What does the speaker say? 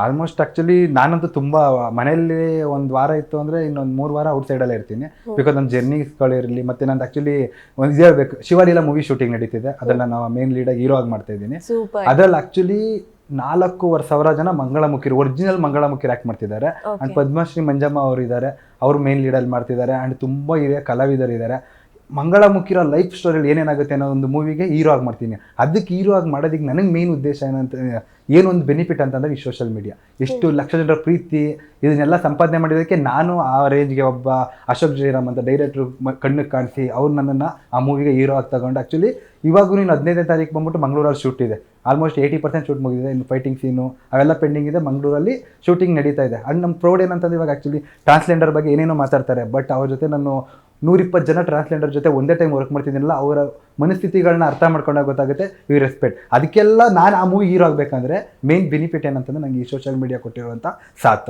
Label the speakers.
Speaker 1: Almost actually ನಾನಂತೂ ತುಂಬ ಮನೆಯಲ್ಲಿ ಒಂದು ವಾರ ಇತ್ತು ಅಂದರೆ ಇನ್ನೊಂದು 3 ವಾರ ಔಟ್ ಸೈಡಲ್ಲೇ ಇರ್ತೀನಿ. ಬಿಕಾಸ್ ನನ್ನ ಜರ್ನಿಸ್ಗಳಿರಲಿ ಮತ್ತು ನಂದು ಆ್ಯಕ್ಚುಲಿ ಒಂದು ಇದು ಹೇಳ್ಬೇಕು, ಶಿವಲೀಲಾ ಮೂವಿ ಶೂಟಿಂಗ್ ನಡೀತಿದೆ. ಅದನ್ನು ನಾವು ಮೇನ್ ಲೀಡಾಗಿ ಹೀರೋ ಆಗಿ ಮಾಡ್ತಾ ಇದ್ದೀನಿ. ಅದ್ರಲ್ಲಿ ಆ್ಯಕ್ಚುಲಿ 4,500 ಜನ ಮಂಗಳಮುಖಿರು, ಒರಿಜಿನಲ್ ಮಂಗಳಮುಖಿರು ಆ್ಯಕ್ಟ್ ಮಾಡ್ತಿದ್ದಾರೆ. ಆ್ಯಂಡ್ ಪದ್ಮಶ್ರೀ ಮಂಜಮ್ಮ ಅವರು ಇದ್ದಾರೆ, ಅವರು ಮೇನ್ ಲೀಡಲ್ಲಿ ಮಾಡ್ತಿದ್ದಾರೆ. ಆ್ಯಂಡ್ ತುಂಬ ಹಿರಿಯ ಕಲಾವಿದರಿದ್ದಾರೆ. ಮಂಗಳಮುಖಿರ ಲೈಫ್ ಸ್ಟೋರಿಯಲ್ಲಿ ಏನೇನಾಗುತ್ತೆ ಅನ್ನೋ ಒಂದು ಮೂವಿಗೆ ಹೀರೋ ಆಗಿ ಮಾಡ್ತೀನಿ. ಅದಕ್ಕೆ ಹೀರೋ ಆಗಿ ಮಾಡೋದಕ್ಕೆ ನನಗೆ ಮೇನ್ ಉದ್ದೇಶ ಏನೊಂದು ಬೆನಿಫಿಟ್ ಅಂತಂದರೆ ಈ ಸೋಷಿಯಲ್ ಮೀಡಿಯಾ, ಎಷ್ಟು ಲಕ್ಷ ಜನರ ಪ್ರೀತಿ ಇದನ್ನೆಲ್ಲ ಸಂಪಾದನೆ ಮಾಡಿರೋದಕ್ಕೆ ನಾನು ಆ ರೇಂಜ್ಗೆ ಒಬ್ಬ ಅಶೋಕ್ ಜಯರಾಮ್ ಅಂತ ಡೈರೆಕ್ಟ್ರು ಕಣ್ಣಿಗೆ ಕಾಣಿಸಿ ಅವ್ರು ನನ್ನನ್ನು ಆ ಮೂವಿಗೆ ಹೀರೋ ಆಗಿ ತಗೊಂಡು. ಆ್ಯಕ್ಚುಲಿ ಇವಾಗೂ ಇನ್ನು 15ನೇ ತಾರೀಕು ಬಂದ್ಬಿಟ್ಟು ಮಂಗಳೂರಲ್ಲಿ ಶೂಟ್ ಇದೆ. ಆಲ್ಮೋಸ್ಟ್ 80% ಶೂಟ್ ಮುಗಿದಿದೆ. ಇನ್ನು ಫೈಟಿಂಗ್ ಸೀನು ಅವೆಲ್ಲ ಪೆಂಡಿಂಗ್ ಇದೆ. ಮಂಗಳೂರಲ್ಲಿ ಶೂಟಿಂಗ್ ನಡೀತಾ ಇದೆ. ಆ್ಯಂಡ್ ನಮ್ಮ ಪ್ರೌಡ್ ಏನಂತಂದ್ರೆ ಇವಾಗ ಆ್ಯಕ್ಚುಲಿ ಟ್ರಾನ್ಸ್ಲೆಂಡರ್ ಬಗ್ಗೆ ಏನೇನೋ ಮಾತಾಡ್ತಾರೆ, ಬಟ್ ಅವ್ರ ಜೊತೆ ನಾನು 120 ಜನ ಟ್ರಾನ್ಸ್ಲೆಂಡರ್ ಜೊತೆ ಒಂದೇ ಟೈಮ್ ವರ್ಕ್ ಮಾಡ್ತಿದ್ದೀನಲ್ಲ, ಅವರ ಮನಸ್ಥಿತಿಗಳನ್ನ ಅರ್ಥ ಮಾಡ್ಕೊಂಡಾಗ ಗೊತ್ತಾಗುತ್ತೆ ವಿ ರೆಸ್ಪೆಕ್ಟ್. ಅದಕ್ಕೆಲ್ಲ ನಾನು ಆ ಮೂವಿ ಹೀರೋ ಆಗಬೇಕಂದ್ರೆ ಮೇನ್ ಬೆನಿಫಿಟ್ ಏನಂತಂದ್ರೆ ನನಗೆ ಈ ಸೋಷಿಯಲ್ ಮೀಡಿಯಾ ಕೊಟ್ಟಿರುವಂಥ ಸಾಥ್.